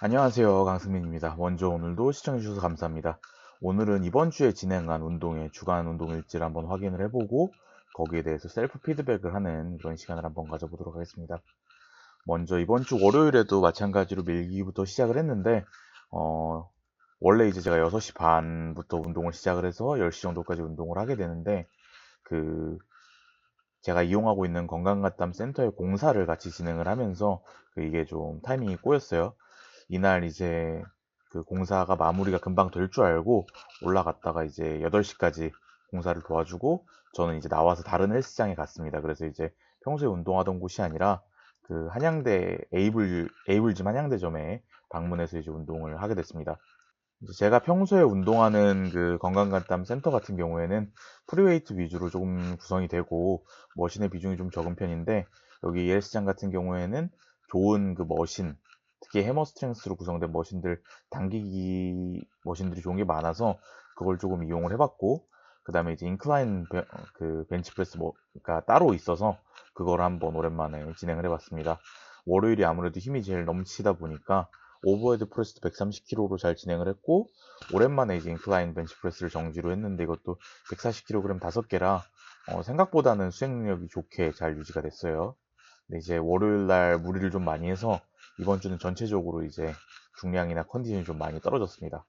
안녕하세요. 강승민입니다. 먼저 오늘도 시청해주셔서 감사합니다. 오늘은 이번 주에 진행한 운동의 주간 운동 일지를 한번 확인을 해보고 거기에 대해서 셀프 피드백을 하는 그런 시간을 한번 가져보도록 하겠습니다. 먼저 이번 주 월요일에도 마찬가지로 밀기부터 시작을 했는데 원래 이제 제가 6시 반부터 운동을 시작을 해서 10시 정도까지 운동을 하게 되는데 그 제가 이용하고 있는 건강가땀 센터의 공사를 같이 진행을 하면서 이게 좀 타이밍이 꼬였어요. 이날 이제 그 공사가 마무리가 금방 될 줄 알고 올라갔다가 이제 8시까지 공사를 도와주고 저는 이제 나와서 다른 헬스장에 갔습니다. 그래서 이제 평소에 운동하던 곳이 아니라 그 한양대 에이블짐 한양대점에 방문해서 이제 운동을 하게 됐습니다. 이제 제가 평소에 운동하는 그 건강간담 센터 같은 경우에는 프리웨이트 위주로 조금 구성이 되고 머신의 비중이 좀 적은 편인데 여기 헬스장 같은 경우에는 좋은 그 머신, 특히 해머 스트렝스로 구성된 머신들, 당기기 머신들이 좋은 게 많아서 그걸 조금 이용을 해봤고 그 다음에 이제 그 벤치프레스 가 따로 있어서 그걸 한번 오랜만에 진행을 해봤습니다. 월요일이 아무래도 힘이 제일 넘치다 보니까 오버헤드 프레스도 130kg로 잘 진행을 했고 오랜만에 이제 인클라인 벤치프레스를 정지로 했는데 이것도 140kg 5개라 생각보다는 수행 능력이 좋게 잘 유지가 됐어요. 근데 이제 월요일 날 무리를 좀 많이 해서 이번 주는 전체적으로 이제 중량이나 컨디션이 좀 많이 떨어졌습니다.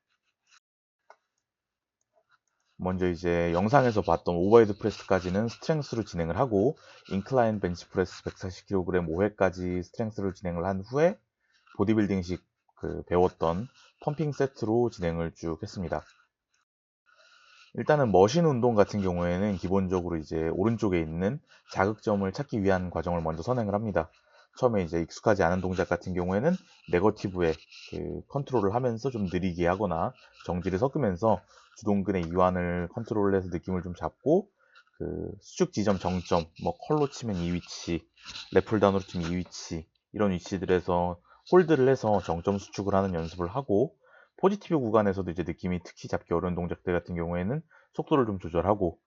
먼저 이제 영상에서 봤던 오버헤드 프레스까지는 스트렝스로 진행을 하고 인클라인 벤치프레스 140kg 5회까지 스트렝스로 진행을 한 후에 보디빌딩식 그 배웠던 펌핑 세트로 진행을 쭉 했습니다. 일단은 머신 운동 같은 경우에는 기본적으로 이제 오른쪽에 있는 자극점을 찾기 위한 과정을 먼저 선행을 합니다. 처음에 이제 익숙하지 않은 동작 같은 경우에는 네거티브에 그 컨트롤을 하면서 좀 느리게 하거나 정지를 섞으면서 주동근의 이완을 컨트롤해서 느낌을 좀 잡고 그 수축 지점 정점, 뭐 컬로 치면 이 위치, 래플다운으로 치면 이 위치 이런 위치들에서 홀드를 해서 정점 수축을 하는 연습을 하고 포지티브 구간에서도 이제 느낌이 특히 잡기 어려운 동작들 같은 경우에는 속도를 좀 조절하고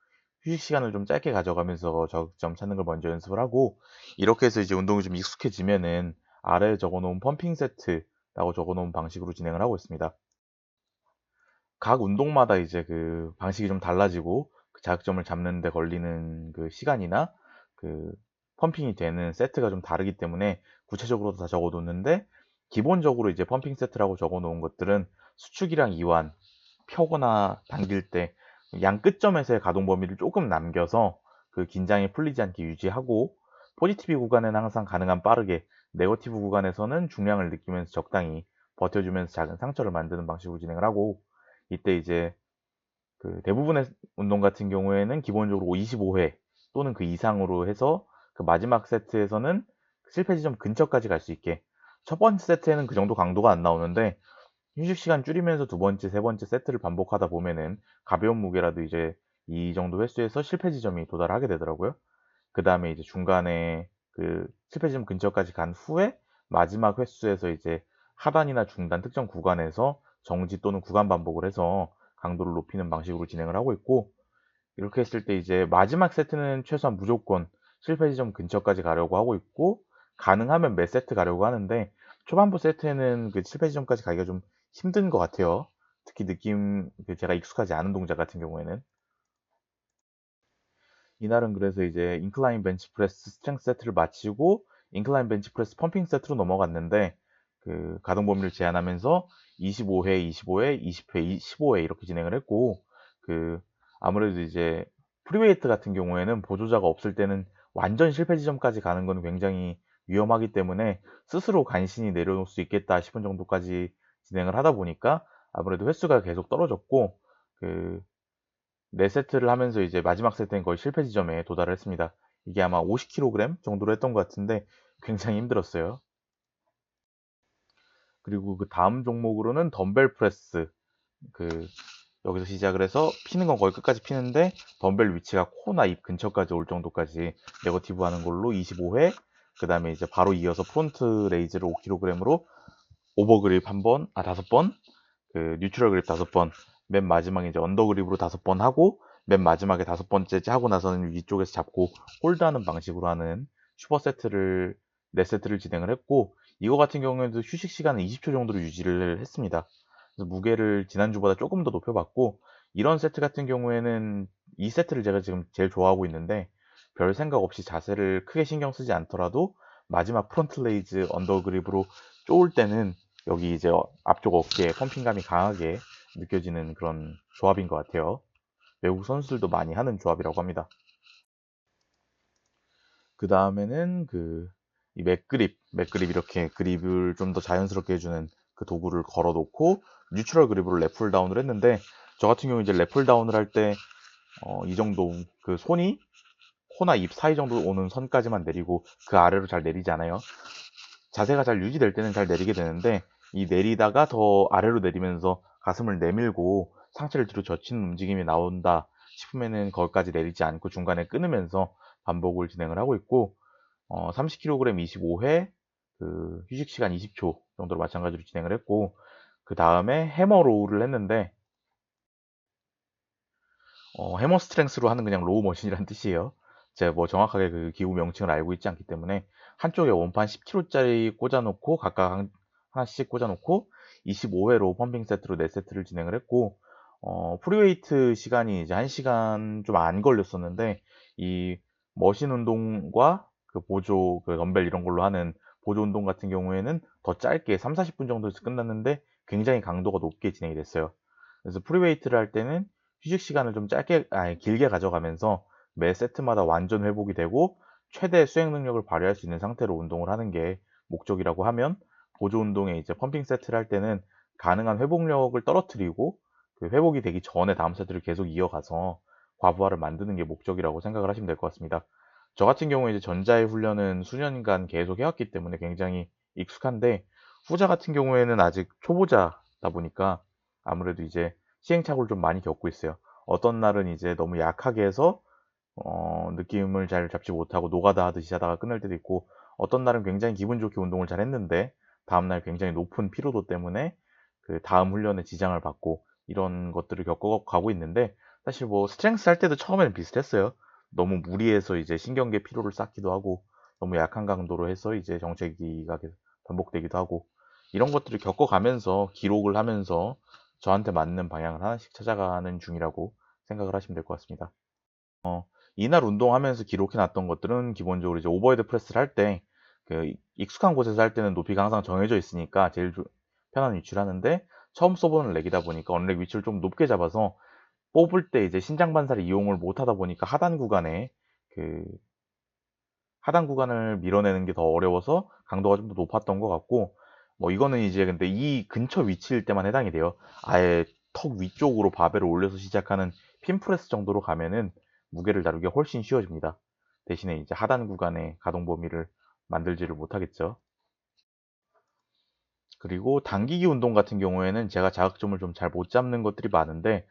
휴식 시간을 좀 짧게 가져가면서 저점 찾는 걸 먼저 연습을 하고 이렇게 해서 이제 운동이 좀 익숙해지면은 아래에 적어놓은 펌핑 세트라고 적어놓은 방식으로 진행을 하고 있습니다. 각 운동마다 이제 그 방식이 좀 달라지고 그 자극점을 잡는 데 걸리는 그 시간이나 그 펌핑이 되는 세트가 좀 다르기 때문에 구체적으로도 다 적어뒀는데 기본적으로 이제 펌핑 세트라고 적어놓은 것들은 수축이랑 이완, 펴거나 당길 때 양 끝점에서의 가동 범위를 조금 남겨서 그 긴장이 풀리지 않게 유지하고 포지티브 구간에는 항상 가능한 빠르게, 네거티브 구간에서는 중량을 느끼면서 적당히 버텨주면서 작은 상처를 만드는 방식으로 진행을 하고 이때 이제 그 대부분의 운동 같은 경우에는 기본적으로 25회 또는 그 이상으로 해서 그 마지막 세트에서는 실패 지점 근처까지 갈 수 있게 첫 번째 세트에는 그 정도 강도가 안 나오는데 휴식 시간 줄이면서 두 번째, 세 번째 세트를 반복하다 보면은 가벼운 무게라도 이제 이 정도 횟수에서 실패 지점이 도달하게 되더라고요. 그 다음에 이제 중간에 그 실패 지점 근처까지 간 후에 마지막 횟수에서 이제 하단이나 중단 특정 구간에서 정지 또는 구간 반복을 해서 강도를 높이는 방식으로 진행을 하고 있고 이렇게 했을 때 이제 마지막 세트는 최소한 무조건 실패 지점 근처까지 가려고 하고 있고 가능하면 몇 세트 가려고 하는데 초반부 세트에는 그 실패 지점까지 가기가 좀 힘든 것 같아요. 특히 제가 익숙하지 않은 동작 같은 경우에는 이날은 그래서 이제 인클라인 벤치프레스 스트렝스 세트를 마치고 인클라인 벤치프레스 펌핑 세트로 넘어갔는데 그 가동 범위를 제한하면서 25회, 25회, 20회, 15회 이렇게 진행을 했고 그 아무래도 이제 프리웨이트 같은 경우에는 보조자가 없을 때는 완전 실패 지점까지 가는 건 굉장히 위험하기 때문에 스스로 간신히 내려놓을 수 있겠다 싶은 정도까지 진행을 하다 보니까 아무래도 횟수가 계속 떨어졌고 그 4세트를 하면서 이제 마지막 세트는 거의 실패 지점에 도달을 했습니다. 이게 아마 50kg 정도로 했던 것 같은데 굉장히 힘들었어요. 그리고 그 다음 종목으로는 덤벨 프레스 그 여기서 시작을 해서 피는 건 거의 끝까지 피는데 덤벨 위치가 코나 입 근처까지 올 정도까지 네거티브 하는 걸로 25회 그 다음에 이제 바로 이어서 프론트 레이즈를 5kg으로 오버그립 한 번, 5번 그 뉴트럴 그립 5번, 맨 마지막에 이제 언더 그립으로 5번 하고 맨 마지막에 5번째 하고 나서는 위쪽에서 잡고 홀드하는 방식으로 하는 슈퍼 세트를 4세트를 진행을 했고 이거 같은 경우에도 휴식 시간은 20초 정도로 유지를 했습니다. 그래서 무게를 지난주보다 조금 더 높여봤고, 이런 세트 같은 경우에는 이 세트를 제가 지금 제일 좋아하고 있는데, 별 생각 없이 자세를 크게 신경 쓰지 않더라도 마지막 프론트 레이즈 언더그립으로 쪼을 때는 여기 이제 앞쪽 어깨에 펌핑감이 강하게 느껴지는 그런 조합인 것 같아요. 외국 선수들도 많이 하는 조합이라고 합니다. 그 다음에는 이 맥그립 이렇게 그립을 좀 더 자연스럽게 해주는 그 도구를 걸어 놓고 뉴트럴 그립으로 랩풀 다운을 했는데, 저 같은 경우 이제 랩풀 다운을 할 때 이 정도 그 손이 코나 입 사이 정도 오는 선까지만 내리고 그 아래로 잘 내리지 않아요. 자세가 잘 유지될 때는 잘 내리게 되는데, 이 내리다가 더 아래로 내리면서 가슴을 내밀고 상체를 뒤로 젖히는 움직임이 나온다 싶으면은 거기까지 내리지 않고 중간에 끊으면서 반복을 진행을 하고 있고, 30kg 25회, 휴식 시간 20초 정도로 마찬가지로 진행을 했고, 그 다음에 해머 로우를 했는데, 해머 스트렝스로 하는 그냥 로우 머신이라는 뜻이에요. 제가 뭐 정확하게 그 기구 명칭을 알고 있지 않기 때문에, 한쪽에 원판 10kg짜리 꽂아놓고 각각 하나씩 꽂아놓고 25회로 펌핑 세트로 4세트를 진행을 했고, 프리웨이트 시간이 이제 1시간 좀 안 걸렸었는데, 이 머신 운동과 그 보조, 그 덤벨 이런 걸로 하는 보조 운동 같은 경우에는 더 짧게 3, 40분 정도에서 끝났는데 굉장히 강도가 높게 진행이 됐어요. 그래서 프리웨이트를 할 때는 휴식 시간을 좀 길게 가져가면서 매 세트마다 완전 회복이 되고 최대 수행 능력을 발휘할 수 있는 상태로 운동을 하는 게 목적이라고 하면, 보조 운동에 이제 펌핑 세트를 할 때는 가능한 회복력을 떨어뜨리고 그 회복이 되기 전에 다음 세트를 계속 이어가서 과부하를 만드는 게 목적이라고 생각을 하시면 될 것 같습니다. 저 같은 경우에 이제 전자의 훈련은 수년간 계속 해왔기 때문에 굉장히 익숙한데, 후자 같은 경우에는 아직 초보자다 보니까 아무래도 이제 시행착오를 좀 많이 겪고 있어요. 어떤 날은 이제 너무 약하게 해서 느낌을 잘 잡지 못하고 노가다 하듯이 하다가 끝날 때도 있고, 어떤 날은 굉장히 기분 좋게 운동을 잘 했는데 다음날 굉장히 높은 피로도 때문에 그 다음 훈련에 지장을 받고, 이런 것들을 겪어가고 있는데, 사실 뭐 스트렝스 할 때도 처음에는 비슷했어요. 너무 무리해서 이제 신경계 피로를 쌓기도 하고, 너무 약한 강도로 해서 이제 정체기가 계속 반복되기도 하고, 이런 것들을 겪어가면서 기록을 하면서 저한테 맞는 방향을 하나씩 찾아가는 중이라고 생각을 하시면 될 것 같습니다. 이날 운동하면서 기록해 놨던 것들은 기본적으로 이제 오버헤드 프레스를 할 때, 익숙한 곳에서 할 때는 높이가 항상 정해져 있으니까 제일 편한 위치를 하는데, 처음 써보는 렉이다 보니까 언렉 위치를 좀 높게 잡아서 뽑을 때 이제 신장 반사를 이용을 못 하다 보니까 그 하단 구간을 밀어내는 게 더 어려워서 강도가 좀 더 높았던 것 같고, 뭐 이거는 이제 근데 이 근처 위치일 때만 해당이 돼요. 아예 턱 위쪽으로 바벨을 올려서 시작하는 핀프레스 정도로 가면은 무게를 다루기가 훨씬 쉬워집니다. 대신에 이제 하단 구간의 가동 범위를 만들지를 못하겠죠. 그리고 당기기 운동 같은 경우에는 제가 자극점을 좀 잘 못 잡는 것들이 많은데,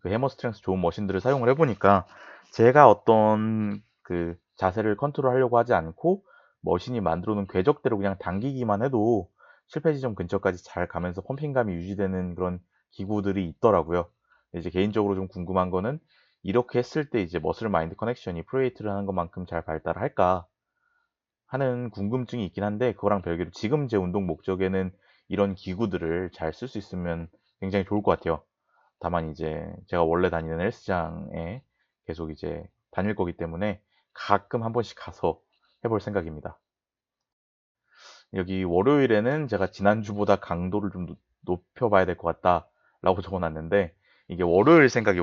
그 해머 스트렝스 좋은 머신들을 사용을 해보니까 제가 어떤 그 자세를 컨트롤하려고 하지 않고 머신이 만들어 놓은 궤적대로 그냥 당기기만 해도 실패 지점 근처까지 잘 가면서 펌핑감이 유지되는 그런 기구들이 있더라고요. 이제 개인적으로 좀 궁금한 거는, 이렇게 했을 때 이제 머슬 마인드 커넥션이 프로웨이트를 하는 것만큼 잘 발달할까 하는 궁금증이 있긴 한데, 그거랑 별개로 지금 제 운동 목적에는 이런 기구들을 잘 쓸 수 있으면 굉장히 좋을 것 같아요. 다만 이제 제가 원래 다니는 헬스장에 계속 이제 다닐 거기 때문에 가끔 한 번씩 가서 해볼 생각입니다. 여기 월요일에는 제가 지난주보다 강도를 좀 높여봐야 될 것 같다 라고 적어놨는데, 이게 월요일 생각이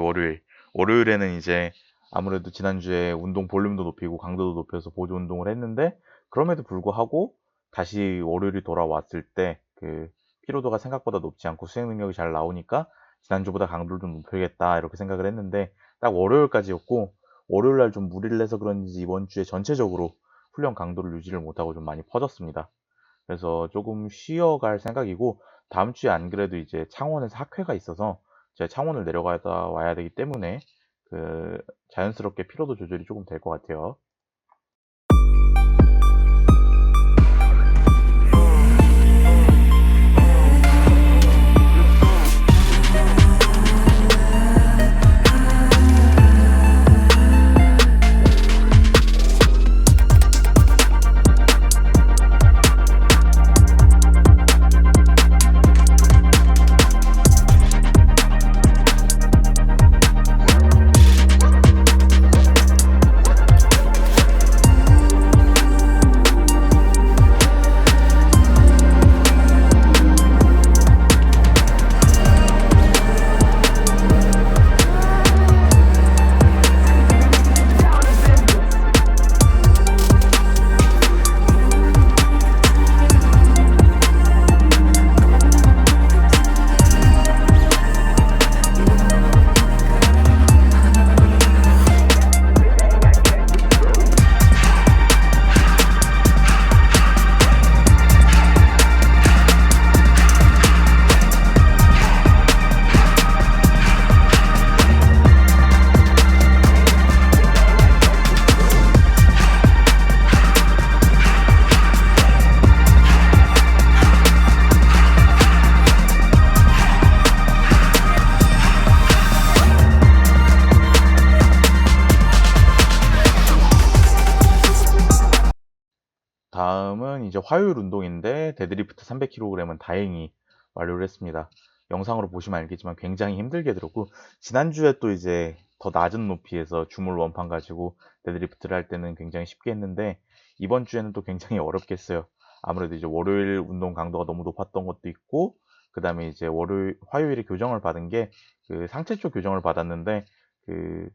월요일에는 이제 아무래도 지난주에 운동 볼륨도 높이고 강도도 높여서 보조 운동을 했는데, 그럼에도 불구하고 다시 월요일이 돌아왔을 때 그 피로도가 생각보다 높지 않고 수행 능력이 잘 나오니까 지난주보다 강도를 좀 높여야겠다 이렇게 생각을 했는데, 딱 월요일까지였고, 월요일날 좀 무리를 해서 그런지 이번 주에 전체적으로 훈련 강도를 유지를 못하고 좀 많이 퍼졌습니다. 그래서 조금 쉬어갈 생각이고, 다음 주에 안 그래도 이제 창원에서 학회가 있어서 제가 창원을 내려가다 와야 되기 때문에 자연스럽게 피로도 조절이 조금 될 것 같아요. 다음은 이제 화요일 운동인데 데드리프트 300kg은 다행히 완료를 했습니다. 영상으로 보시면 알겠지만 굉장히 힘들게 들었고, 지난주에 또 이제 더 낮은 높이에서 주물 원판 가지고 데드리프트를 할 때는 굉장히 쉽게 했는데, 이번 주에는 또 굉장히 어렵게 했어요. 아무래도 이제 월요일 운동 강도가 너무 높았던 것도 있고, 그 다음에 이제 화요일에 교정을 받은 게 그 상체 쪽 교정을 받았는데, 그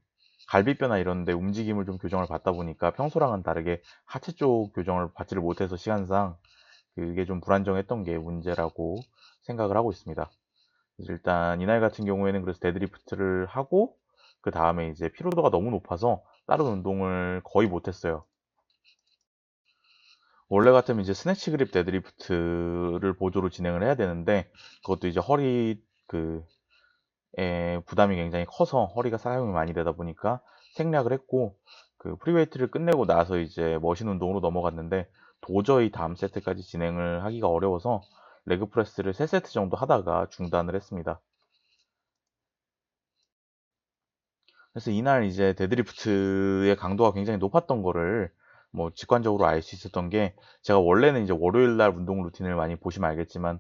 갈비뼈나 이런 데 움직임을 좀 교정을 받다 보니까 평소랑은 다르게 하체 쪽 교정을 받지를 못해서 시간상 그게 좀 불안정했던 게 문제라고 생각을 하고 있습니다. 그래서 일단 이날 같은 경우에는 그래서 데드리프트를 하고, 그 다음에 이제 피로도가 너무 높아서 다른 운동을 거의 못했어요. 원래 같으면 이제 스네치 그립 데드리프트를 보조로 진행을 해야 되는데, 그것도 이제 허리 부담이 굉장히 커서 허리가 사용이 많이 되다 보니까 생략을 했고, 그 프리웨이트를 끝내고 나서 이제 머신 운동으로 넘어갔는데, 도저히 다음 세트까지 진행을 하기가 어려워서 레그 프레스를 3세트 정도 하다가 중단을 했습니다. 그래서 이날 이제 데드리프트의 강도가 굉장히 높았던 거를 뭐 직관적으로 알 수 있었던 게, 제가 원래는 이제 월요일 날 운동 루틴을 많이 보시면 알겠지만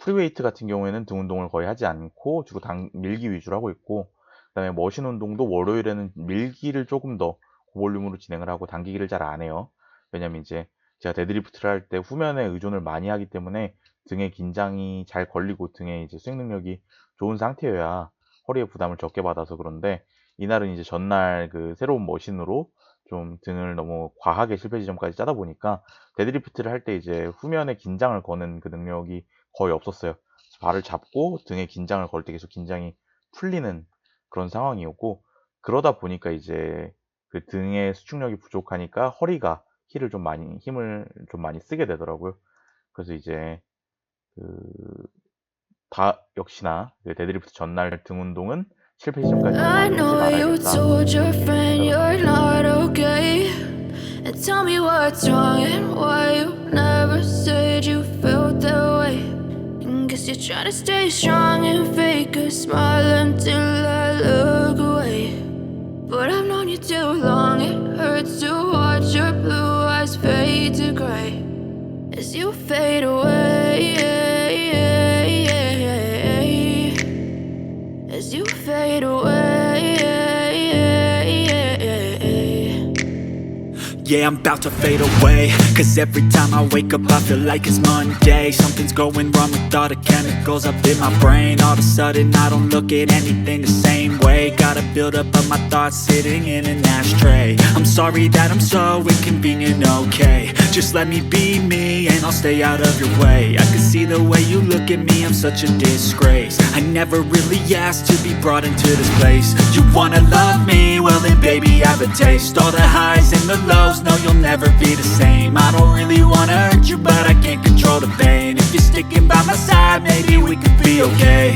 프리웨이트 같은 경우에는 등 운동을 거의 하지 않고 주로 밀기 위주로 하고 있고, 그다음에 머신 운동도 월요일에는 밀기를 조금 더 고볼륨으로 진행을 하고 당기기를 잘 안 해요. 왜냐면 이제 제가 데드리프트를 할 때 후면에 의존을 많이 하기 때문에 등에 긴장이 잘 걸리고 등에 이제 수행 능력이 좋은 상태여야 허리에 부담을 적게 받아서 그런데, 이날은 이제 전날 그 새로운 머신으로 좀 등을 너무 과하게 실패 지점까지 짜다 보니까 데드리프트를 할 때 이제 후면에 긴장을 거는 그 능력이 거의 없었어요. 발을 잡고 등에 긴장을 걸 때 계속 긴장이 풀리는 그런 상황이었고, 그러다 보니까 이제 그 등의 수축력이 부족하니까 허리가 힘을 좀 많이 쓰게 되더라고요. 그래서 이제 역시나 그 데드리프트 전날 등 운동은 실패 지점까지 많이 하지 말아야겠다. And tell me what's wrong and why you never said you felt that way. And guess you're trying to stay strong and fake a smile until I look away. But I've known you too long, it hurts to watch your blue eyes fade to gray as you fade away. As you fade away. Yeah, I'm about to fade away, cause every time I wake up I feel like it's Monday. Something's going wrong with all the chemicals up in my brain. All of a sudden I don't look at anything the same way. Gotta build up of my thoughts sitting in an ashtray. I'm sorry that I'm so inconvenient, okay. Just let me be me and I'll stay out of your way. I can see the way you look at me, I'm such a disgrace. I never really asked to be brought into this place. You wanna love me? Well then baby I have a taste. All the highs and the lows, no you'll never be the same. I don't really wanna hurt you but I can't control the pain. If you're sticking by my side maybe we could be okay.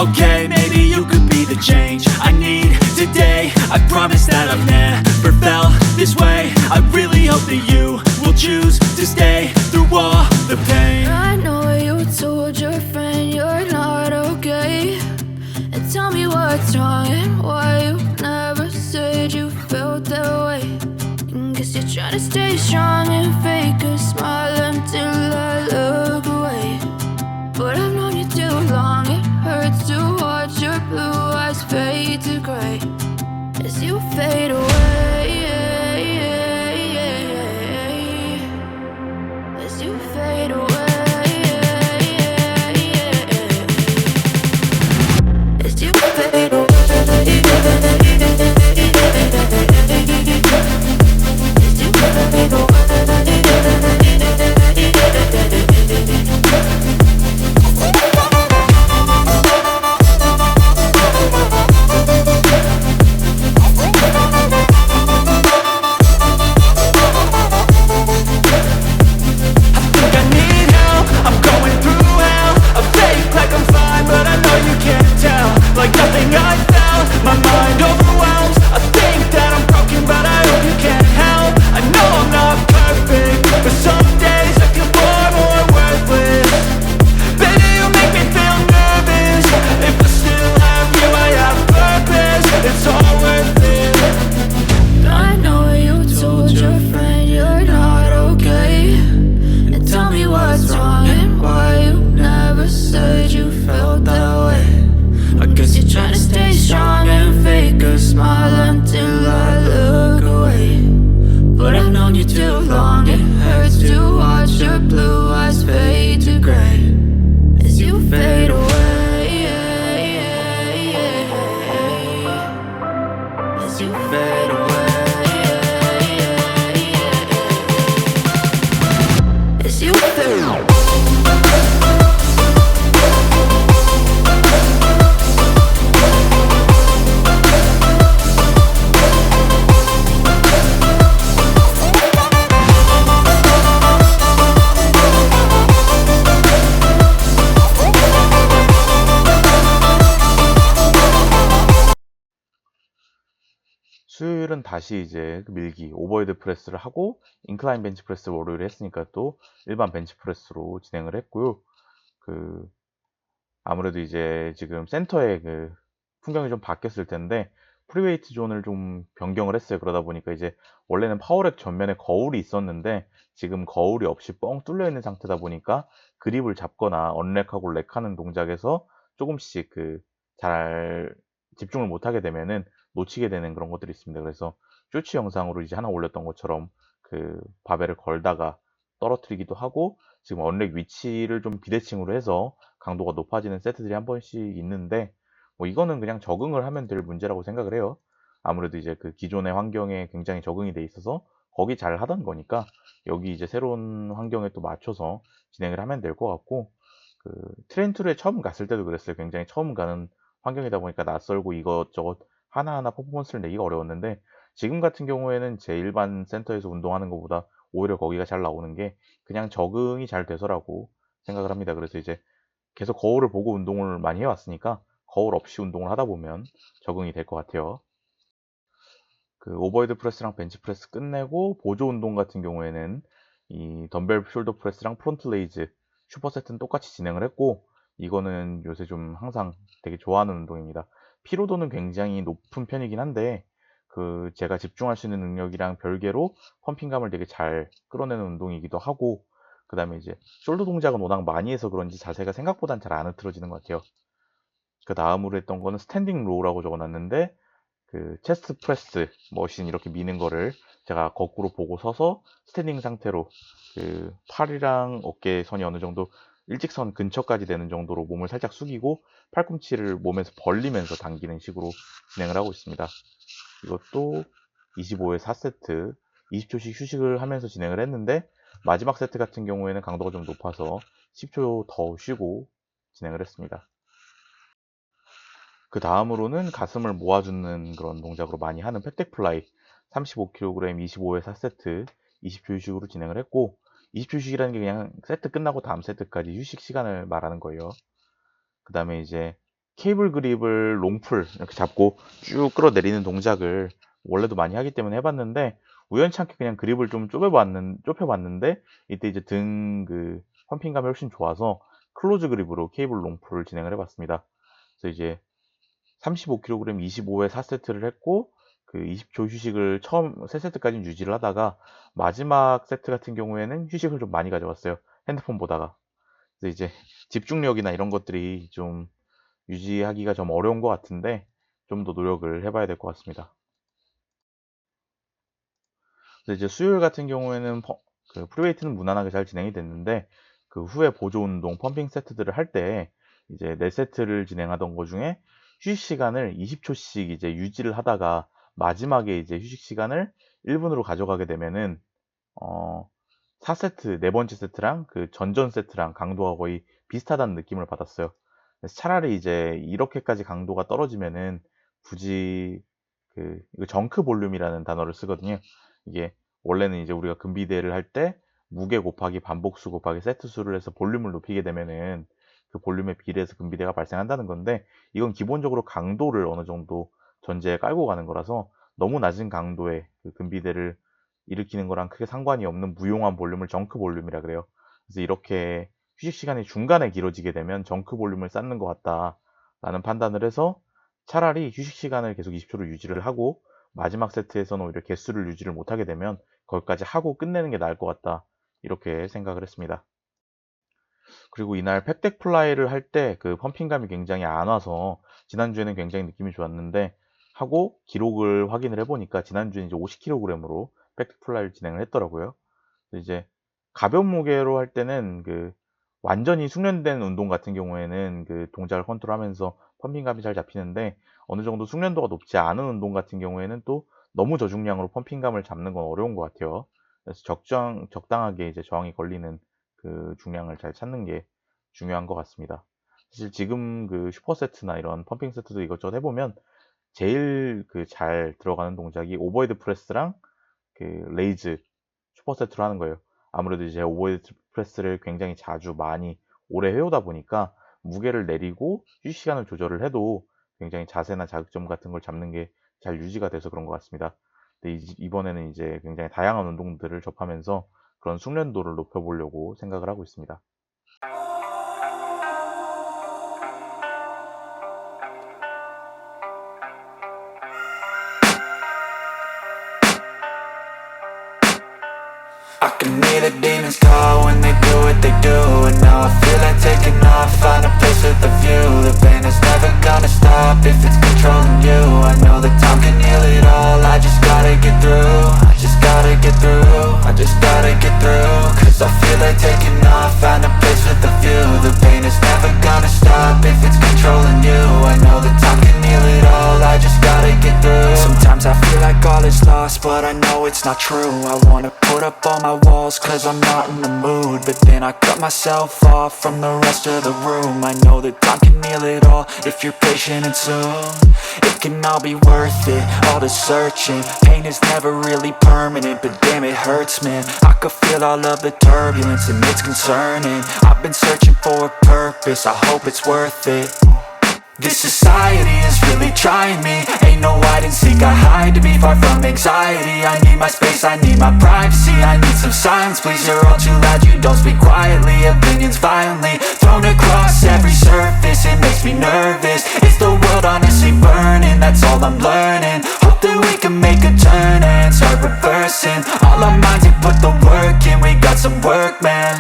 Okay, maybe you could be the change I need today. I promise that I've never felt this way. I really hope that you will choose to stay through all the pain. I know you told your friend you're not okay. And tell me what's wrong and why you never said you felt that way. And guess you're trying to stay strong and fake a smile until I look away. But I've known you too long, it hurts to watch your blue eyes fade to gray as you fade away. As you fade away. As you fade away. fade away. As you fade. 수요일은 다시 이제 그 밀기, 오버헤드 프레스를 하고 인클라인 벤치 프레스 월요일에 했으니까 또 일반 벤치 프레스로 진행을 했고요. 그 아무래도 이제 지금 센터의 그 풍경이 좀 바뀌었을 텐데 프리웨이트 존을 좀 변경을 했어요. 그러다 보니까 이제 원래는 파워렉 전면에 거울이 있었는데 지금 거울이 없이 뻥 뚫려 있는 상태다 보니까 그립을 잡거나 언렉하고 렉하는 동작에서 조금씩 그 잘 집중을 못하게 되면은 놓치게 되는 그런 것들이 있습니다. 그래서 쇼츠 영상으로 이제 하나 올렸던 것처럼 그 바벨을 걸다가 떨어뜨리기도 하고 지금 언렉 위치를 좀 비대칭으로 해서 강도가 높아지는 세트들이 한 번씩 있는데 뭐 이거는 그냥 적응을 하면 될 문제라고 생각을 해요. 아무래도 이제 그 기존의 환경에 굉장히 적응이 돼 있어서 거기 잘 하던 거니까 여기 이제 새로운 환경에 또 맞춰서 진행을 하면 될 것 같고 그 트렌툴에 처음 갔을 때도 그랬어요. 굉장히 처음 가는 환경이다 보니까 낯설고 이것저것 하나하나 퍼포먼스를 내기가 어려웠는데 지금 같은 경우에는 제 일반 센터에서 운동하는 것보다 오히려 거기가 잘 나오는 게 그냥 적응이 잘 돼서라고 생각을 합니다. 그래서 이제 계속 거울을 보고 운동을 많이 해왔으니까 거울 없이 운동을 하다 보면 적응이 될 것 같아요. 그 오버헤드 프레스랑 벤치 프레스 끝내고 보조 운동 같은 경우에는 이 덤벨 숄더 프레스랑 프론트 레이즈 슈퍼세트는 똑같이 진행을 했고 이거는 요새 좀 항상 되게 좋아하는 운동입니다. 피로도는 굉장히 높은 편이긴 한데 그 제가 집중할 수 있는 능력이랑 별개로 펌핑감을 되게 잘 끌어내는 운동이기도 하고 그 다음에 이제 숄더 동작은 워낙 많이 해서 그런지 자세가 생각보단 잘 안 흐트러지는 것 같아요. 그 다음으로 했던 거는 스탠딩 로우라고 적어놨는데 그 체스트 프레스 머신 이렇게 미는 거를 제가 거꾸로 보고 서서 스탠딩 상태로 그 팔이랑 어깨 선이 어느 정도 일직선 근처까지 되는 정도로 몸을 살짝 숙이고 팔꿈치를 몸에서 벌리면서 당기는 식으로 진행을 하고 있습니다. 이것도 25회 4세트 20초씩 휴식을 하면서 진행을 했는데 마지막 세트 같은 경우에는 강도가 좀 높아서 10초 더 쉬고 진행을 했습니다. 그 다음으로는 가슴을 모아주는 그런 동작으로 많이 하는 팩덱 플라이 35kg 25회 4세트 20초 휴식으로 진행을 했고 20초 휴식이라는 게 그냥 세트 끝나고 다음 세트까지 휴식 시간을 말하는 거예요. 그 다음에 이제 케이블 그립을 롱풀 이렇게 잡고 쭉 끌어내리는 동작을 원래도 많이 하기 때문에 해봤는데 우연찮게 그냥 그립을 좀 좁혀봤는데 이때 이제 등 그 펌핑감이 훨씬 좋아서 클로즈 그립으로 케이블 롱풀을 진행을 해봤습니다. 그래서 이제 35kg 25회 4세트를 했고 그 20초 휴식을 처음 3세트까지는 유지를 하다가 마지막 세트 같은 경우에는 휴식을 좀 많이 가져왔어요. 핸드폰 보다가. 그래서 이제 집중력이나 이런 것들이 좀 유지하기가 좀 어려운 것 같은데 좀 더 노력을 해봐야 될 것 같습니다. 그래서 이제 수요일 같은 경우에는 그 프리웨이트는 무난하게 잘 진행이 됐는데 그 후에 보조 운동 펌핑 세트들을 할 때 이제 4세트를 진행하던 것 중에 휴식 시간을 20초씩 이제 유지를 하다가 마지막에 이제 휴식 시간을 1분으로 가져가게 되면은 4세트 네 번째 세트랑 그 전전 세트랑 강도가 거의 비슷하다는 느낌을 받았어요. 그래서 차라리 이제 이렇게까지 강도가 떨어지면은 굳이 그 이거 정크 볼륨이라는 단어를 쓰거든요. 이게 원래는 이제 우리가 금비대를 할 때 무게 곱하기 반복수 곱하기 세트 수를 해서 볼륨을 높이게 되면은 그 볼륨에 비례해서 금비대가 발생한다는 건데 이건 기본적으로 강도를 어느 정도 전제에 깔고 가는 거라서 너무 낮은 강도의 그 금비대를 일으키는 거랑 크게 상관이 없는 무용한 볼륨을 정크 볼륨이라 그래요. 그래서 이렇게 휴식 시간이 중간에 길어지게 되면 정크 볼륨을 쌓는 것 같다라는 판단을 해서 차라리 휴식 시간을 계속 20초로 유지를 하고 마지막 세트에서는 오히려 개수를 유지를 못하게 되면 거기까지 하고 끝내는 게 나을 것 같다. 이렇게 생각을 했습니다. 그리고 이날 팩덱 플라이를 할 때 그 펌핑감이 굉장히 안 와서 지난주에는 굉장히 느낌이 좋았는데 하고 기록을 확인을 해보니까 지난주에 이제 50kg으로 팩덱 플라이를 진행을 했더라고요. 이제 가벼운 무게로 할 때는 그 완전히 숙련된 운동 같은 경우에는 그 동작을 컨트롤하면서 펌핑감이 잘 잡히는데 어느 정도 숙련도가 높지 않은 운동 같은 경우에는 또 너무 저중량으로 펌핑감을 잡는 건 어려운 것 같아요. 그래서 적당하게 이제 저항이 걸리는 그 중량을 잘 찾는 게 중요한 것 같습니다. 사실 지금 그 슈퍼세트나 이런 펌핑 세트도 이것저것 해보면 제일 그 잘 들어가는 동작이 오버헤드 프레스랑 그 레이즈 슈퍼세트로 하는 거예요. 아무래도 이제 오버헤드 프레스를 굉장히 자주 많이 오래 해오다 보니까 무게를 내리고 휴식 시간을 조절을 해도 굉장히 자세나 자극점 같은 걸 잡는 게 잘 유지가 돼서 그런 것 같습니다. 근데 이번에는 이제 굉장히 다양한 운동들을 접하면서 그런 숙련도를 높여보려고 생각을 하고 있습니다. I can hear the demons call when they do what they do. And now I feel like taking off, find a place with a view. The pain is never gonna stop if it's controlling you. I know that time can heal it all, I just gotta get through. I just gotta get through, I just gotta get through. Cause I feel like taking off, find a place with a view. The pain is never gonna stop if it's controlling you. I know that time can heal it all, I just gotta get through. Sometimes I feel like all is lost, but I know it's not true. I wanna put up all my walls cause I'm not in the mood. But then I cut myself off from the rest of the room. I know that time can heal it all if you're patient and soon. It can all be worth it, all the searching. Pain is never really permanent, but damn it hurts, man. I could feel all of the turbulence and it's concerning. I've been searching for a purpose, I hope it's worth it. This society is really trying me. Ain't no hide and seek, I hide to be far from anxiety. I need my space, I need my privacy. I need some silence, please, you're all too loud. You don't speak quietly, opinions violently thrown across every surface. It makes me nervous, is the world honestly burning? That's all I'm learning. Hope that we can make a turn and start reversing all our minds and put the work in. We got some work, man.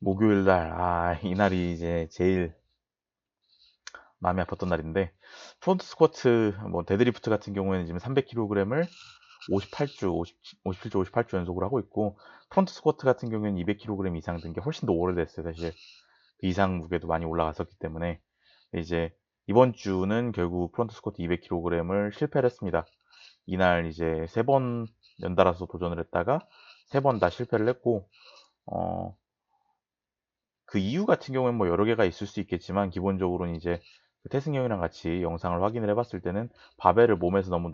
목요일 날, 이날이 이제 제일 마음이 아팠던 날인데, 프론트 스쿼트, 데드리프트 같은 경우에는 지금 300kg을 57주, 58주 연속으로 하고 있고, 프론트 스쿼트 같은 경우에는 200kg 이상 든 게 훨씬 더 오래됐어요, 사실. 그 이상 무게도 많이 올라갔었기 때문에. 이제 이번 주는 결국 프론트 스쿼트 200kg을 실패를 했습니다. 이날 이제 3번 연달아서 도전을 했다가 3번 다 실패를 했고, 그 이유 같은 경우에는 여러 개가 있을 수 있겠지만, 기본적으로는 이제 태승 형이랑 같이 영상을 확인을 해봤을 때는 바벨을 몸에서 너무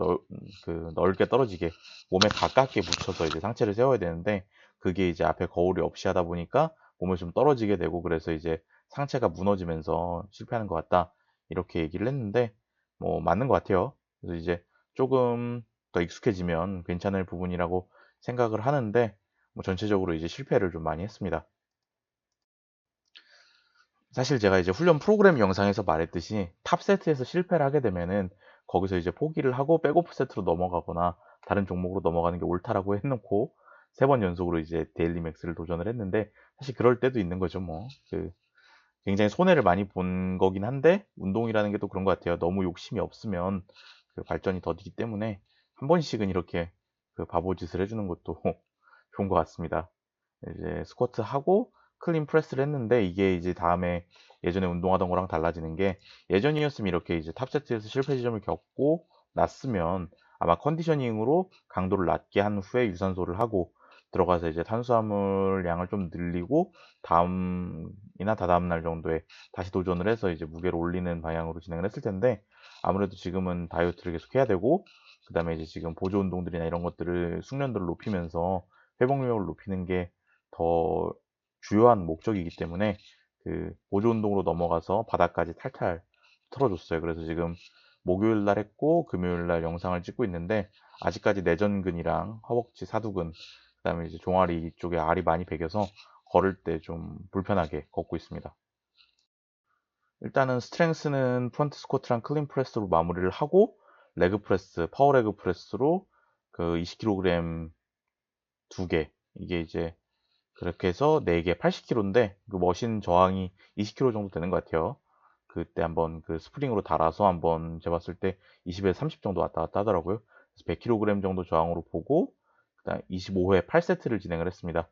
넓게 떨어지게 몸에 가깝게 붙여서 이제 상체를 세워야 되는데, 그게 이제 앞에 거울이 없이 하다 보니까 몸에 좀 떨어지게 되고, 그래서 이제 상체가 무너지면서 실패하는 것 같다, 이렇게 얘기를 했는데, 맞는 것 같아요. 그래서 이제 조금 더 익숙해지면 괜찮을 부분이라고 생각을 하는데, 전체적으로 이제 실패를 좀 많이 했습니다. 사실 제가 이제 훈련 프로그램 영상에서 말했듯이 탑 세트에서 실패를 하게 되면은 거기서 이제 포기를 하고 백오프 세트로 넘어가거나 다른 종목으로 넘어가는 게 옳다라고 해놓고 3번 연속으로 이제 데일리 맥스를 도전을 했는데, 사실 그럴 때도 있는 거죠. 굉장히 손해를 많이 본 거긴 한데, 운동이라는 게 또 그런 것 같아요. 너무 욕심이 없으면 그 발전이 더디기 때문에 한 번씩은 이렇게 그 바보짓을 해주는 것도 좋은 것 같습니다. 이제 스쿼트 하고 클린 프레스를 했는데, 이게 이제 다음에 예전에 운동하던 거랑 달라지는 게, 예전이었으면 이렇게 이제 탑세트에서 실패 지점을 겪고 났으면 아마 컨디셔닝으로 강도를 낮게 한 후에 유산소를 하고 들어가서 이제 탄수화물 양을 좀 늘리고 다음이나 다다음 날 정도에 다시 도전을 해서 이제 무게를 올리는 방향으로 진행을 했을 텐데, 아무래도 지금은 다이어트를 계속 해야 되고, 그 다음에 이제 지금 보조 운동들이나 이런 것들을 숙련도를 높이면서 회복력을 높이는 게 더 주요한 목적이기 때문에 그 보조 운동으로 넘어가서 바닥까지 탈탈 털어줬어요. 그래서 지금 목요일 날 했고 금요일 날 영상을 찍고 있는데, 아직까지 내전근이랑 허벅지 사두근, 그다음에 이제 종아리 쪽에 알이 많이 배겨서 걸을 때 좀 불편하게 걷고 있습니다. 일단은 스트렝스는 프론트 스쿼트랑 클린 프레스로 마무리를 하고, 레그 프레스, 파워 레그 프레스로 그 20kg 2개, 이게 이제 그렇게 해서 4개 80kg인데, 그 머신 저항이 20kg 정도 되는 것 같아요. 그때 한번 그 스프링으로 달아서 한번 재봤을 때 20에서 30 정도 왔다 갔다 하더라고요. 100kg 정도 저항으로 보고 그다음 25회 8세트를 진행을 했습니다.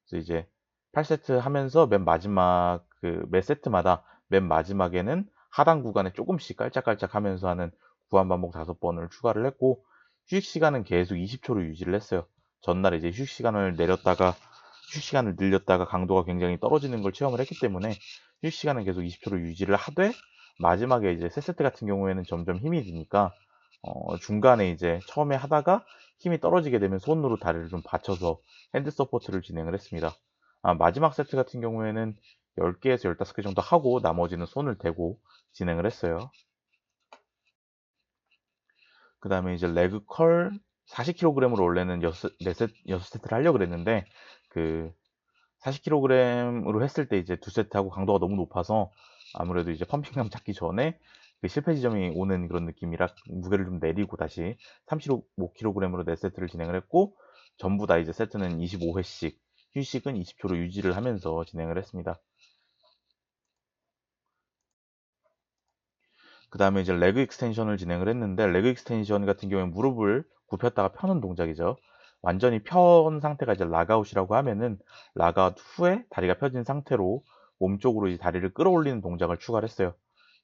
그래서 이제 8세트 하면서 맨 마지막 매 세트마다 맨 마지막에는 하단 구간에 조금씩 깔짝깔짝 하면서 하는 구간 반복 5번을 추가를 했고, 휴식 시간은 계속 20초로 유지를 했어요. 전날에 이제 휴식 시간을 늘렸다가 강도가 굉장히 떨어지는 걸 체험을 했기 때문에 휴식 시간은 계속 20초로 유지를 하되, 마지막에 이제 세 세트 같은 경우에는 점점 힘이 드니까 중간에 이제 처음에 하다가 힘이 떨어지게 되면 손으로 다리를 좀 받쳐서 핸드 서포트를 진행을 했습니다. 마지막 세트 같은 경우에는 10개에서 15개 정도 하고 나머지는 손을 대고 진행을 했어요. 그 다음에 이제 레그 컬 40kg으로 원래는 6세트를 하려고 그랬는데, 40kg으로 했을 때 이제 2세트 하고 강도가 너무 높아서 아무래도 이제 펌핑감 잡기 전에 실패 지점이 오는 그런 느낌이라 무게를 좀 내리고 다시 35kg으로 4세트를 진행을 했고, 전부 다 이제 세트는 25회씩, 휴식은 20초로 유지를 하면서 진행을 했습니다. 그 다음에 이제 레그 익스텐션을 진행을 했는데, 레그 익스텐션 같은 경우에 무릎을 굽혔다가 펴는 동작이죠. 완전히 편 상태가 이제 락아웃이라고 하면은, 락아웃 후에 다리가 펴진 상태로 몸쪽으로 이제 다리를 끌어올리는 동작을 추가를 했어요.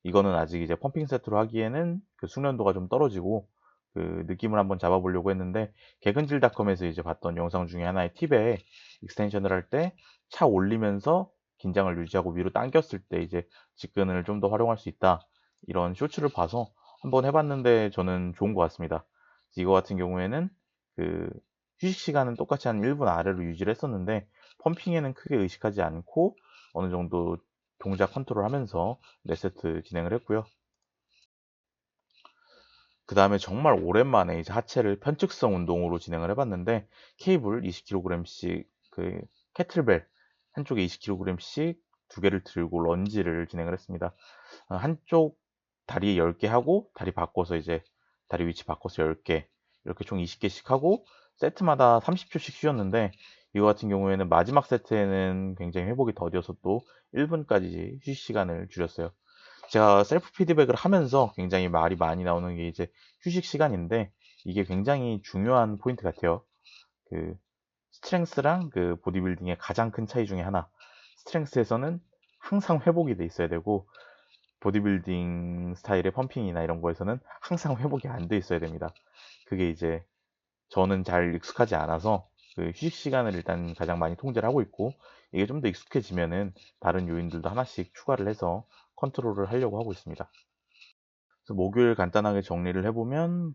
이거는 아직 이제 펌핑 세트로 하기에는 숙련도가 좀 떨어지고 느낌을 한번 잡아보려고 했는데, 개근질닷컴에서 이제 봤던 영상 중에 하나의 팁에 익스텐션을 할 때 차 올리면서 긴장을 유지하고 위로 당겼을 때 이제 직근을 좀 더 활용할 수 있다, 이런 쇼츠를 봐서 한번 해봤는데 저는 좋은 것 같습니다. 이거 같은 경우에는 휴식 시간은 똑같이 한 1분 아래로 유지를 했었는데, 펌핑에는 크게 의식하지 않고 어느 정도 동작 컨트롤 하면서 4세트 진행을 했고요. 그 다음에 정말 오랜만에 이제 하체를 편측성 운동으로 진행을 해봤는데, 케이블 20kg씩, 캐틀벨 한쪽에 20kg씩 2개를 들고 런지를 진행을 했습니다. 한쪽 다리에 10개 하고 다리 바꿔서 이제 다리 위치 바꿔서 10개, 이렇게 총 20개씩 하고 세트마다 30초씩 쉬었는데, 이거 같은 경우에는 마지막 세트에는 굉장히 회복이 더뎌서 또 1분까지 휴식 시간을 줄였어요. 제가 셀프 피드백을 하면서 굉장히 말이 많이 나오는 게 이제 휴식 시간인데, 이게 굉장히 중요한 포인트 같아요. 스트렝스랑 보디빌딩의 가장 큰 차이 중에 하나, 스트렝스에서는 항상 회복이 돼 있어야 되고, 보디빌딩 스타일의 펌핑이나 이런 거에서는 항상 회복이 안 돼 있어야 됩니다. 그게 이제 저는 잘 익숙하지 않아서 휴식 시간을 일단 가장 많이 통제를 하고 있고, 이게 좀 더 익숙해지면은 다른 요인들도 하나씩 추가를 해서 컨트롤을 하려고 하고 있습니다. 그래서 목요일 간단하게 정리를 해보면,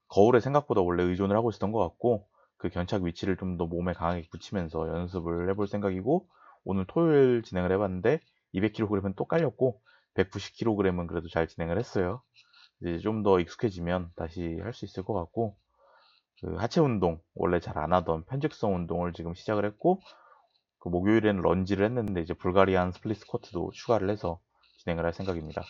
거울에 생각보다 원래 의존을 하고 있었던 것 같고, 견착 위치를 좀 더 몸에 강하게 붙이면서 연습을 해볼 생각이고, 오늘 토요일 진행을 해봤는데 200kg은 또 깔렸고 190kg은 그래도 잘 진행을 했어요. 이제 좀 더 익숙해지면 다시 할 수 있을 것 같고, 하체 운동 원래 잘 안 하던 편직성 운동을 지금 시작을 했고, 목요일에는 런지를 했는데 이제 불가리안 스플릿 스쿼트도 추가를 해서 진행을 할 생각입니다.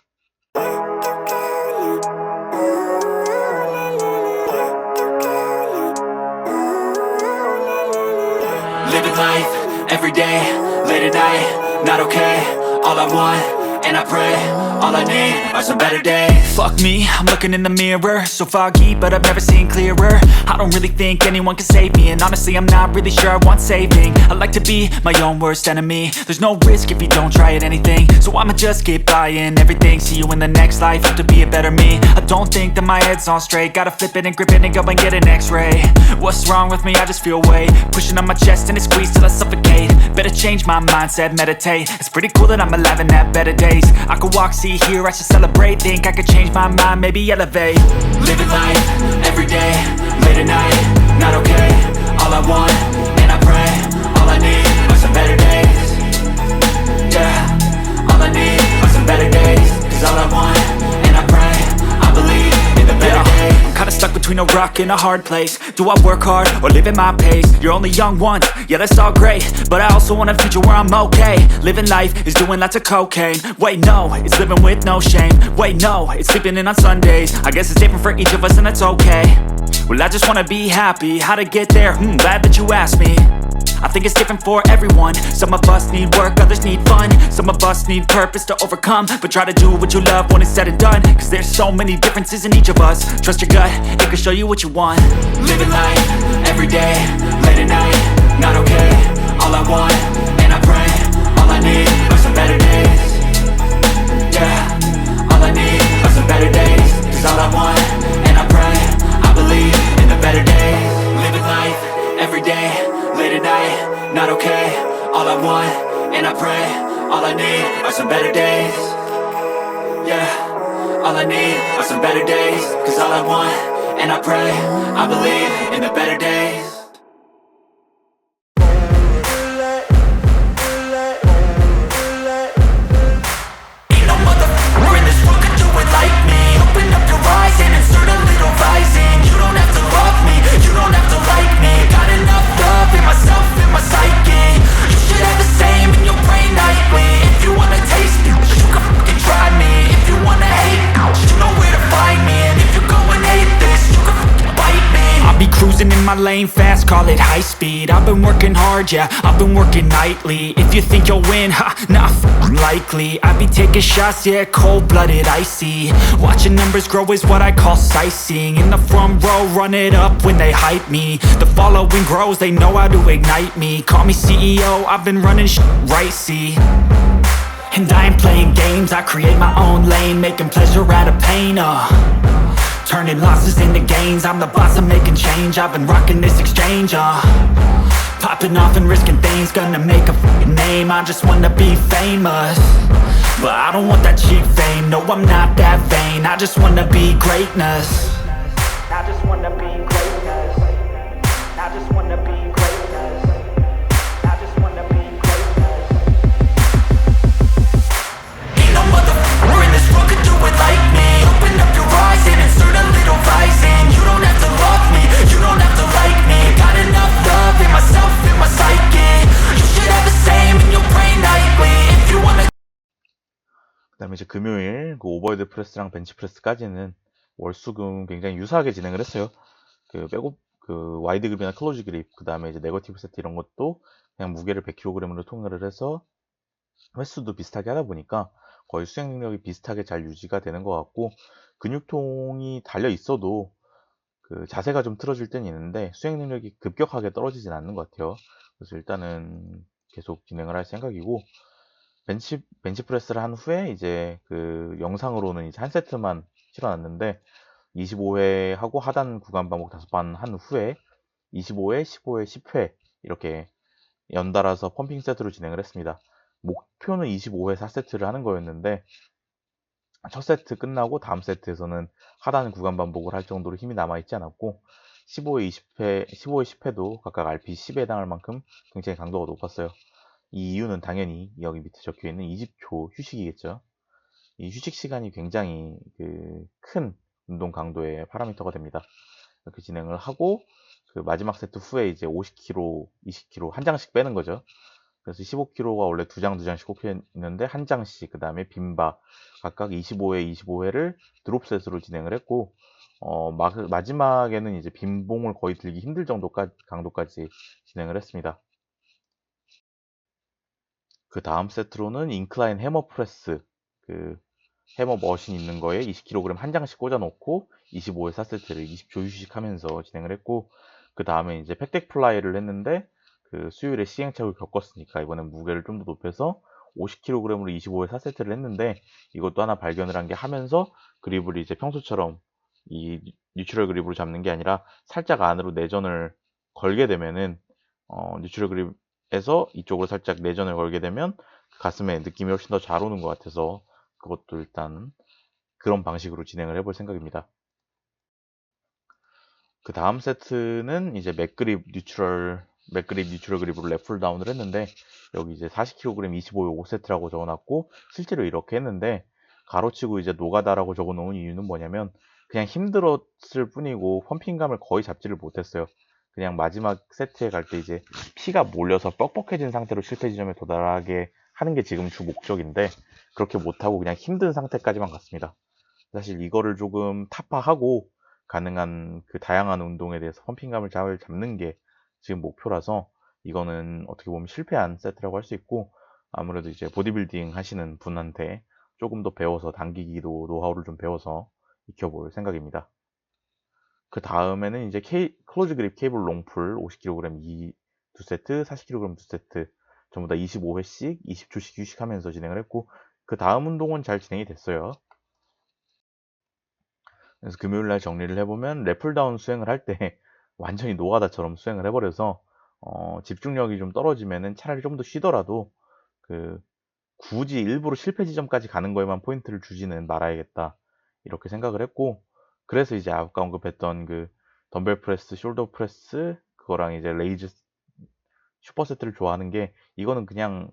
Living life, everyday, late at night, not okay. All I want, and I pray, all I need are some better days. Fuck me, I'm looking in the mirror, so foggy, but I've never seen clearer. I don't really think anyone can save me, and honestly I'm not really sure I want saving. I like to be my own worst enemy. There's no risk if you don't try at anything, so I'ma just keep buying everything. See you in the next life, have to be a better me. I don't think that my head's on straight, gotta flip it and grip it and go and get an x-ray. What's wrong with me? I just feel weight pushing on my chest and it squeezes till I suffocate. Better change my mindset, meditate. It's pretty cool that I'm alive and have better days. I could walk, see, hear, I should celebrate. Think I could change my mind, maybe elevate. Living life, everyday, late at night, not okay. All I want, and I pray, all I need are some better days. Yeah, all I need are some better days. Cause all I want, and I pray, I believe in the better days. I'm kinda stuck between a rock and a hard place. Do I work hard or live at my pace? You're only young once, yeah that's all great, but I also want a future where I'm okay. Living life is doing lots of cocaine. Wait no, it's living with no shame. Wait no, it's sleeping in on Sundays. I guess it's different for each of us and that's okay. Well I just wanna be happy, how to get there? Glad that you asked me. I think it's different for everyone. Some of us need work, others need fun. Some of us need purpose to overcome. But try to do what you love when it's said and done, cause there's so many differences in each of us. Trust your gut, it can show you what you want. Living life, everyday, late at night, not okay. All I want, and I pray, all I need are some better days. Yeah, all I need are some better days. Cause all I want, and I pray, I believe in the better days. Living life, everyday, late at night, not okay. All I want, and I pray, all I need are some better days. Yeah, all I need are some better days. Cause all I want, and I pray, I believe in the better days. Ain't no motherfucker in this world could do it like me. Open up your eyes and insert a little rising. You don't have to love me, you don't have to like me. Got enough love in myself, in my psyche. You should have the same in your brain nightly. If you wanna taste me, you can fucking try me. If you wanna hate, you know where to find me. And if you go and hate this, you can fucking bite me. I'll be cruising in my lane fast, call it high speed. I've been working hard, yeah, I've been working nightly. If you think you'll win, ha, not likely. I be taking shots, yeah, cold-blooded, icy. Watching numbers grow is what I call sightseeing. In the front row, run it up when they hype me. The following grows, they know how to ignite me. Call me CEO, I've been running shit right, see. And I ain't playing games, I create my own lane. Making pleasure out of pain, turning losses into gains. I'm the boss, I'm making change. I've been rocking this exchange, popping off and risking things. Gonna make a fucking name, I just wanna be famous. But I don't want that cheap fame, no I'm not that vain. I just wanna be greatness. I just wanna be greatness. I just wanna be greatness. I just wanna be greatness. Ain't no motherfucker in this world could do it like me. Open up your eyes and insert a little rising. You don't have to love me, you don't have to like me. Got enough love in myself, in my psyche. You should have the same in your brain nightly. If you wanna. 그다음에 이제 금요일 그 오버헤드 프레스랑 벤치 프레스까지는 월수금 굉장히 유사하게 진행을 했어요. 그 백업 그 와이드 그립이나 클로즈 그립, 그다음에 이제 네거티브 세트 이런 것도 그냥 무게를 100kg으로 통일을 해서 횟수도 비슷하게 하다 보니까 거의 수행 능력이 비슷하게 잘 유지가 되는 것 같고, 근육통이 달려 있어도 그 자세가 좀 틀어질 때는 있는데 수행 능력이 급격하게 떨어지진 않는 것 같아요. 그래서 일단은 계속 진행을 할 생각이고, 벤치 프레스를 한 후에 이제 그 영상으로는 이제 한 세트만 실어놨는데 25회 하고 하단 구간 반복 5번 한 후에 25회, 15회, 10회 이렇게 연달아서 펌핑 세트로 진행을 했습니다. 목표는 25회 4세트를 하는 거였는데 첫 세트 끝나고 다음 세트에서는 하단 구간 반복을 할 정도로 힘이 남아있지 않았고, 15회, 20회, 15회, 10회도 각각 RP 10에 해당할 만큼 굉장히 강도가 높았어요. 이 이유는 당연히 여기 밑에 적혀있는 20초 휴식이겠죠. 이 휴식 시간이 굉장히 큰 운동 강도의 파라미터가 됩니다. 이렇게 진행을 하고 그 마지막 세트 후에 이제 50kg, 20kg 한 장씩 빼는 거죠. 그래서 15kg가 원래 2장씩 꼽혀있는데 한 장씩, 그 다음에 빈바 각각 25회, 25회를 드롭셋으로 진행을 했고, 마지막에는 이제 빈봉을 거의 들기 힘들 정도까지 강도까지 진행을 했습니다. 그 다음 세트로는 인클라인 해머 프레스, 그 해머 머신 있는 거에 20kg 한 장씩 꽂아놓고 25회 4세트를 20초 휴식하면서 진행을 했고, 그 다음에 이제 팩덱 플라이를 했는데 그 수요일에 시행착오를 겪었으니까 이번엔 무게를 좀 더 높여서 50kg으로 25회 4세트를 했는데, 이것도 하나 발견을 한 게 하면서 그립을 이제 평소처럼 이 뉴트럴 그립으로 잡는 게 아니라 살짝 안으로 내전을 걸게 되면은 뉴트럴 그립에서 이쪽으로 살짝 내전을 걸게 되면 가슴에 느낌이 훨씬 더 잘 오는 것 같아서 그것도 일단 그런 방식으로 진행을 해볼 생각입니다. 그 다음 세트는 이제 맥그립 뉴트럴 그립으로 랩풀 다운을 했는데, 여기 이제 40kg 25회 5세트라고 적어놨고 실제로 이렇게 했는데, 가로치고 이제 노가다라고 적어놓은 이유는 뭐냐면 그냥 힘들었을 뿐이고 펌핑감을 거의 잡지를 못했어요. 그냥 마지막 세트에 갈 때 이제 피가 몰려서 뻑뻑해진 상태로 실패 지점에 도달하게 하는 게 지금 주 목적인데 그렇게 못하고 그냥 힘든 상태까지만 갔습니다. 사실 이거를 조금 타파하고 가능한 그 다양한 운동에 대해서 펌핑감을 잘 잡는 게 지금 목표라서 이거는 어떻게 보면 실패한 세트라고 할 수 있고, 아무래도 이제 보디빌딩 하시는 분한테 조금 더 배워서 당기기도 노하우를 좀 배워서 익혀볼 생각입니다. 그 다음에는 이제 클로즈 그립 케이블 롱풀 50kg 두 세트, 40kg 두 세트 전부 다 25회씩 20초씩 휴식하면서 진행을 했고, 그 다음 운동은 잘 진행이 됐어요. 그래서 금요일날 정리를 해보면 래플다운 수행을 할 때 완전히 노가다처럼 수행을 해버려서 집중력이 좀 떨어지면은 차라리 좀 더 쉬더라도 그 굳이 일부러 실패 지점까지 가는 거에만 포인트를 주지는 말아야겠다, 이렇게 생각을 했고, 그래서 이제 아까 언급했던 그 덤벨 프레스, 숄더 프레스 그거랑 이제 레이즈 슈퍼세트를 좋아하는 게, 이거는 그냥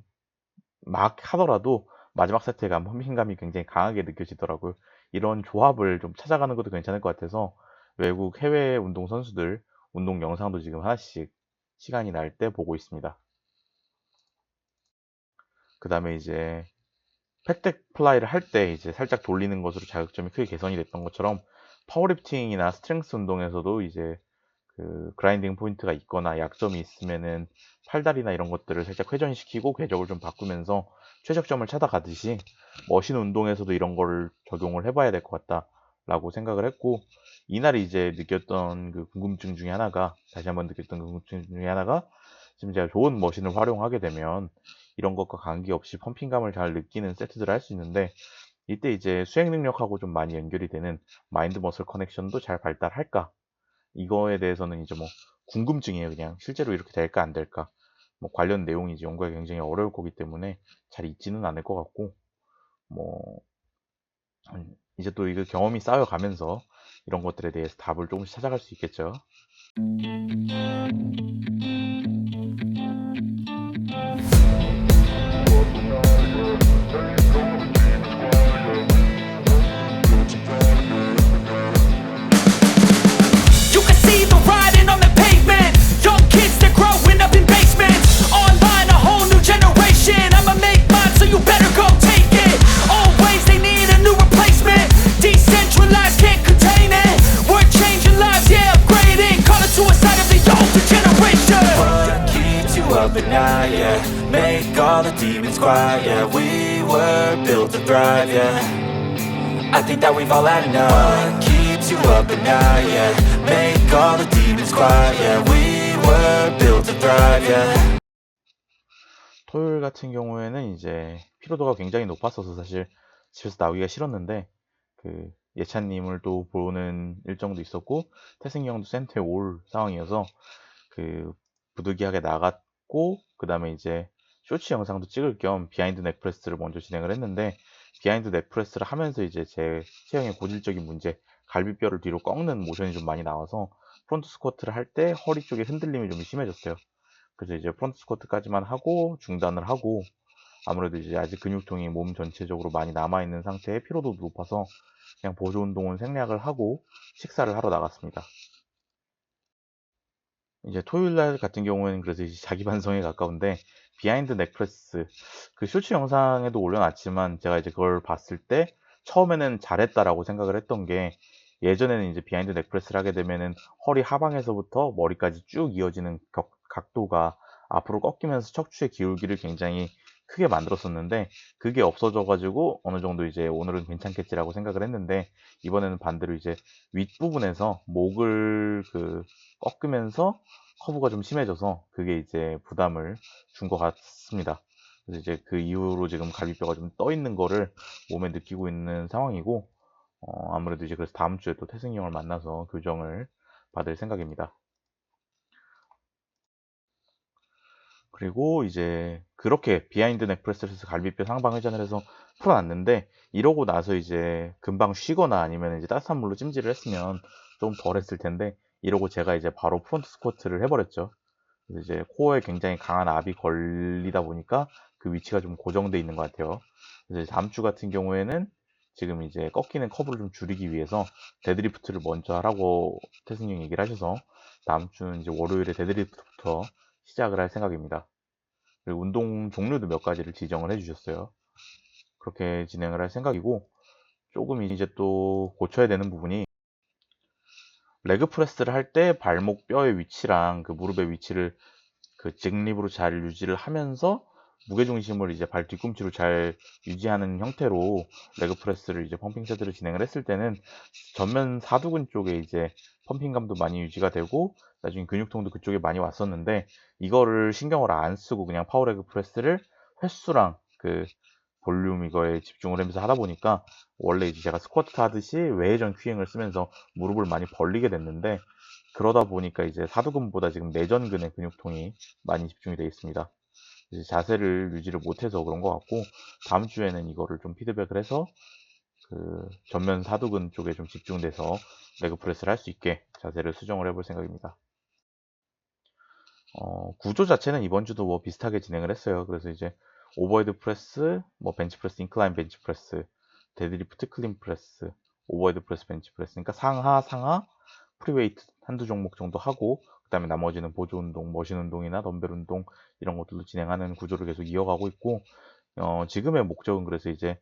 막 하더라도 마지막 세트에 가면 펌핑감이 굉장히 강하게 느껴지더라고요. 이런 조합을 좀 찾아가는 것도 괜찮을 것 같아서 외국 해외 운동 선수들 운동 영상도 지금 하나씩 시간이 날 때 보고 있습니다. 그 다음에 이제 팩덱 플라이를 할 때 이제 살짝 돌리는 것으로 자극점이 크게 개선이 됐던 것처럼, 파워리프팅이나 스트렝스 운동에서도 이제 그 그라인딩 포인트가 있거나 약점이 있으면은 팔다리나 이런 것들을 살짝 회전시키고 궤적을 좀 바꾸면서 최적점을 찾아가듯이 머신 운동에서도 이런 거를 적용을 해봐야 될 것 같다라고 생각을 했고, 이날 이제 느꼈던 그 궁금증 중에 하나가, 다시 한번 느꼈던 궁금증 중에 하나가, 지금 제가 좋은 머신을 활용하게 되면 이런 것과 관계없이 펌핑감을 잘 느끼는 세트들을 할 수 있는데, 이때 이제 수행 능력하고 좀 많이 연결이 되는 마인드 머슬 커넥션도 잘 발달할까, 이거에 대해서는 이제 뭐 궁금증이에요. 그냥 실제로 이렇게 될까 안 될까. 뭐 관련 내용이 이제 연구가 굉장히 어려울 거기 때문에 잘 있지는 않을 것 같고, 뭐 이제 또 이거 경험이 쌓여가면서 이런 것들에 대해서 답을 조금씩 찾아갈 수 있겠죠. You can see the writing on the pavement. Young kids, they're growing up in basements. Online, a whole new generation. I'ma make mine, so you better go take it. Always, they need a new replacement. Decentralized, can't contain it. We're changing lives, yeah, upgrading. Call it suicide of the older generation. What keeps you up at night, yeah? Make all the demons quiet, yeah. We were built to thrive, yeah. I think that we've all had enough. What keeps you up at night, yeah? Make all the demons quiet, yeah. We were built to thrive, yeah. 토요일 같은 경우에는 이제 피로도가 굉장히 높았어서 사실 집에서 나오기가 싫었는데, 그 예찬님을 또 보는 일정도 있었고 태승이 형도 센터에 올 상황이어서 그 부득이하게 나갔고, 그 다음에 이제 쇼츠 영상도 찍을 겸 비하인드 넥프레스를 먼저 진행을 했는데, 비하인드 넥프레스를 하면서 이제 제 체형의 고질적인 문제, 갈비뼈를 뒤로 꺾는 모션이 좀 많이 나와서 프론트 스쿼트를 할 때 허리 쪽에 흔들림이 좀 심해졌어요. 그래서 이제 프론트 스쿼트까지만 하고 중단을 하고, 아무래도 이제 아직 근육통이 몸 전체적으로 많이 남아있는 상태에 피로도도 높아서 그냥 보조 운동은 생략을 하고 식사를 하러 나갔습니다. 이제 토요일 날 같은 경우에는 그래서 이제 자기 반성에 가까운데, 비하인드 넥프레스 그 쇼츠 영상에도 올려놨지만 제가 이제 그걸 봤을 때 처음에는 잘했다라고 생각을 했던 게, 예전에는 이제 비하인드 넥프레스를 하게 되면은 허리 하방에서부터 머리까지 쭉 이어지는 각도가 앞으로 꺾이면서 척추의 기울기를 굉장히 크게 만들었었는데, 그게 없어져 가지고 어느 정도 이제 오늘은 괜찮겠지라고 생각을 했는데, 이번에는 반대로 이제 윗부분에서 목을 그 꺾으면서 커브가 좀 심해져서 그게 이제 부담을 준 것 같습니다. 그래서 이제 그 이후로 지금 갈비뼈가 좀 떠 있는 거를 몸에 느끼고 있는 상황이고, 아무래도 이제 그래서 다음 주에 또 태승이 형을 만나서 교정을 받을 생각입니다. 그리고 이제 그렇게 비하인드 넥프레스를 해서 갈비뼈 상방 회전을 해서 풀어놨는데, 이러고 나서 이제 금방 쉬거나 아니면 이제 따뜻한 물로 찜질을 했으면 좀 덜 했을 텐데, 이러고 제가 이제 바로 프론트 스쿼트를 해버렸죠. 그래서 이제 코어에 굉장히 강한 압이 걸리다 보니까 그 위치가 좀 고정돼 있는 것 같아요. 그래서 다음 주 같은 경우에는 지금 이제 꺾이는 커브를 좀 줄이기 위해서 데드리프트를 먼저 하라고 태승이 형 얘기를 하셔서 다음 주는 이제 월요일에 데드리프트부터 시작을 할 생각입니다. 그리고 운동 종류도 몇 가지를 지정을 해주셨어요. 그렇게 진행을 할 생각이고, 조금 이제 또 고쳐야 되는 부분이, 레그 프레스를 할 때 발목 뼈의 위치랑 그 무릎의 위치를 그 직립으로 잘 유지를 하면서 무게중심을 이제 발 뒤꿈치로 잘 유지하는 형태로 레그 프레스를 이제 펌핑 세트를 진행을 했을 때는 전면 사두근 쪽에 이제 펌핑감도 많이 유지가 되고 나중에 근육통도 그쪽에 많이 왔었는데, 이거를 신경을 안 쓰고 그냥 파워레그 프레스를 횟수랑 그 볼륨 이거에 집중을 하면서 하다 보니까 원래 이제 제가 스쿼트 하듯이 외회전 큐잉을 쓰면서 무릎을 많이 벌리게 됐는데, 그러다 보니까 이제 사두근보다 지금 내전근의 근육통이 많이 집중이 되어 있습니다. 이제 자세를 유지를 못해서 그런 것 같고, 다음 주에는 이거를 좀 피드백을 해서 그 전면 사두근 쪽에 좀 집중돼서 레그 프레스를 할 수 있게 자세를 수정을 해볼 생각입니다. 구조 자체는 이번 주도 뭐 비슷하게 진행을 했어요. 그래서 이제 오버헤드 프레스, 뭐 벤치 프레스, 인클라인 벤치 프레스, 데드리프트, 클린 프레스, 오버헤드 프레스, 벤치 프레스, 그러니까 상하 프리웨이트 한두 종목 정도 하고, 그 다음에 나머지는 보조 운동, 머신 운동이나 덤벨 운동 이런 것들도 진행하는 구조를 계속 이어가고 있고, 지금의 목적은 그래서 이제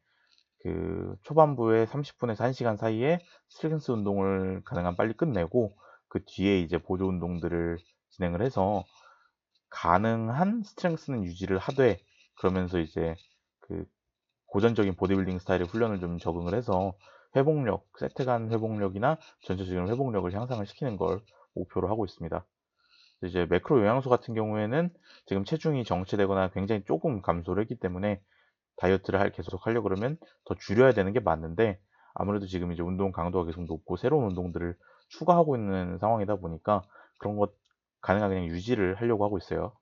그 초반부에 30분에서 1시간 사이에 스트렝스 운동을 가능한 빨리 끝내고, 그 뒤에 이제 보조 운동들을 진행을 해서 가능한 스트렝스는 유지를 하되, 그러면서 이제 그 고전적인 보디빌딩 스타일의 훈련을 좀 적응을 해서 회복력, 세트 간 회복력이나 전체적인 회복력을 향상을 시키는 걸 목표로 하고 있습니다. 이제 매크로 영양소 같은 경우에는 지금 체중이 정체되거나 굉장히 조금 감소를 했기 때문에 다이어트를 계속 하려고 그러면 더 줄여야 되는 게 맞는데, 아무래도 지금 이제 운동 강도가 계속 높고 새로운 운동들을 추가하고 있는 상황이다 보니까 그런 것 가능한 그냥 유지를 하려고 하고 있어요.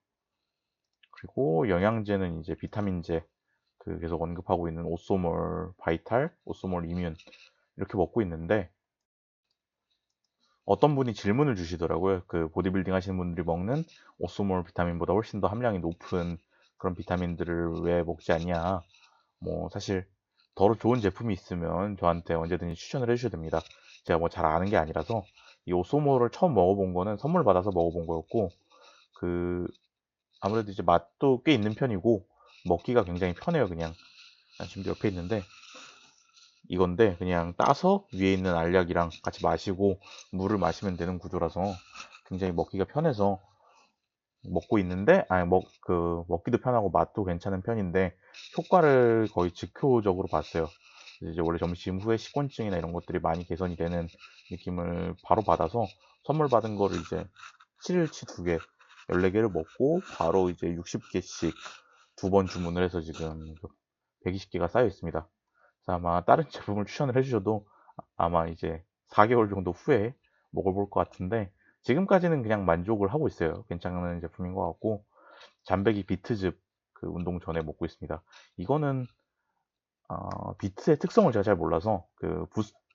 그리고 영양제는 이제 비타민제, 그 계속 언급하고 있는 오소몰 바이탈, 오소몰 이뮨 이렇게 먹고 있는데, 어떤 분이 질문을 주시더라고요. 그 보디빌딩 하시는 분들이 먹는 오소몰 비타민보다 훨씬 더 함량이 높은 그런 비타민들을 왜 먹지 않냐. 뭐 사실 더 좋은 제품이 있으면 저한테 언제든지 추천을 해주셔도 됩니다. 제가 뭐 잘 아는 게 아니라서. 이 오소몰을 처음 먹어본 거는 선물 받아서 먹어본 거였고, 그 아무래도 이제 맛도 꽤 있는 편이고 먹기가 굉장히 편해요. 그냥 지금 옆에 있는데 이건데, 그냥 따서 위에 있는 알약이랑 같이 마시고 물을 마시면 되는 구조라서 굉장히 먹기가 편해서 먹고 있는데, 먹기도 편하고 맛도 괜찮은 편인데 효과를 거의 즉효적으로 봤어요. 이제 원래 점심 후에 식곤증이나 이런 것들이 많이 개선이 되는 느낌을 바로 받아서 선물 받은 거를 이제 7일치 2개, 14개를 먹고 바로 이제 60개씩 2번 주문을 해서 지금 120개가 쌓여 있습니다. 그래서 아마 다른 제품을 추천을 해주셔도 아마 이제 4개월 정도 후에 먹어볼 것 같은데, 지금까지는 그냥 만족을 하고 있어요. 괜찮은 제품인 것 같고, 잠배기 비트즙 그 운동 전에 먹고 있습니다. 이거는 비트의 특성을 제가 잘 몰라서 그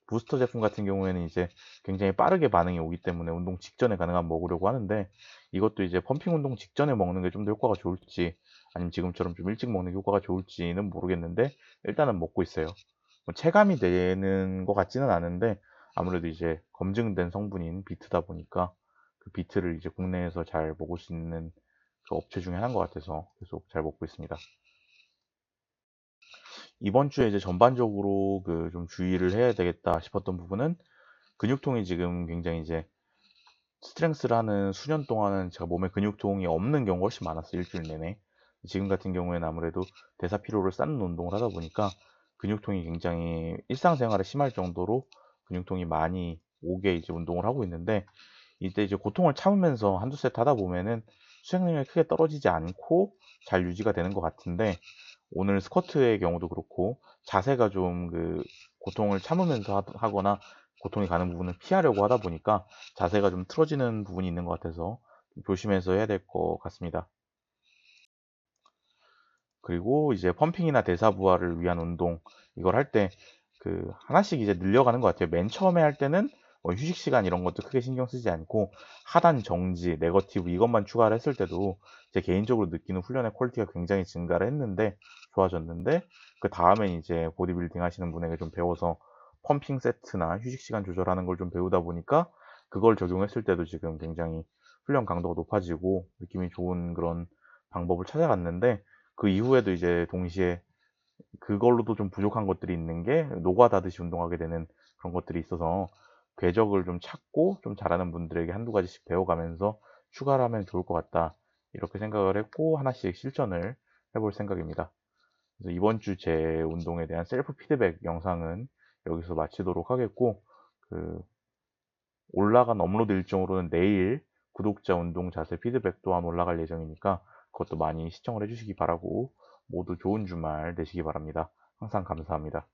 부스터 제품 같은 경우에는 이제 굉장히 빠르게 반응이 오기 때문에 운동 직전에 가능한 먹으려고 하는데, 이것도 이제 펌핑 운동 직전에 먹는 게 좀 더 효과가 좋을지 아니면 지금처럼 좀 일찍 먹는 게 효과가 좋을지는 모르겠는데 일단은 먹고 있어요. 뭐 체감이 되는 것 같지는 않은데 아무래도 이제 검증된 성분인 비트다 보니까 그 비트를 이제 국내에서 잘 먹을 수 있는 그 업체 중에 하나인 것 같아서 계속 잘 먹고 있습니다. 이번 주에 이제 전반적으로 그 좀 주의를 해야 되겠다 싶었던 부분은, 근육통이 지금 굉장히 이제 스트렝스를 하는 수년 동안은 제가 몸에 근육통이 없는 경우가 훨씬 많았어요. 일주일 내내. 지금 같은 경우에는 아무래도 대사 피로를 쌓는 운동을 하다 보니까 근육통이 굉장히 일상생활에 심할 정도로 근육통이 많이 오게 이제 운동을 하고 있는데, 이때 이제 고통을 참으면서 한두 세트 하다 보면은 수행 능력이 크게 떨어지지 않고 잘 유지가 되는 것 같은데, 오늘 스쿼트의 경우도 그렇고 자세가 좀 그 고통을 참으면서 하거나 고통이 가는 부분을 피하려고 하다 보니까 자세가 좀 틀어지는 부분이 있는 것 같아서 조심해서 해야 될 것 같습니다. 그리고 이제 펌핑이나 대사 부하를 위한 운동, 이걸 할 때 그 하나씩 이제 늘려가는 것 같아요. 맨 처음에 할 때는 뭐 휴식 시간 이런 것도 크게 신경 쓰지 않고 하단 정지, 네거티브 이것만 추가를 했을 때도 제 개인적으로 느끼는 훈련의 퀄리티가 굉장히 증가를 했는데, 좋아졌는데, 그 다음에 이제 보디빌딩 하시는 분에게 좀 배워서 펌핑 세트나 휴식 시간 조절하는 걸 좀 배우다 보니까 그걸 적용했을 때도 지금 굉장히 훈련 강도가 높아지고 느낌이 좋은 그런 방법을 찾아갔는데, 그 이후에도 이제 동시에 그걸로도 좀 부족한 것들이 있는 게 노가다듯이 운동하게 되는 그런 것들이 있어서 궤적을 좀 찾고 좀 잘하는 분들에게 한두 가지씩 배워가면서 추가를 하면 좋을 것 같다. 이렇게 생각을 했고 하나씩 실천을 해볼 생각입니다. 그래서 이번 주 제 운동에 대한 셀프 피드백 영상은 여기서 마치도록 하겠고, 올라간 업로드 일정으로는 내일 구독자 운동 자세 피드백 또한 올라갈 예정이니까 그것도 많이 시청을 해주시기 바라고, 모두 좋은 주말 되시기 바랍니다. 항상 감사합니다.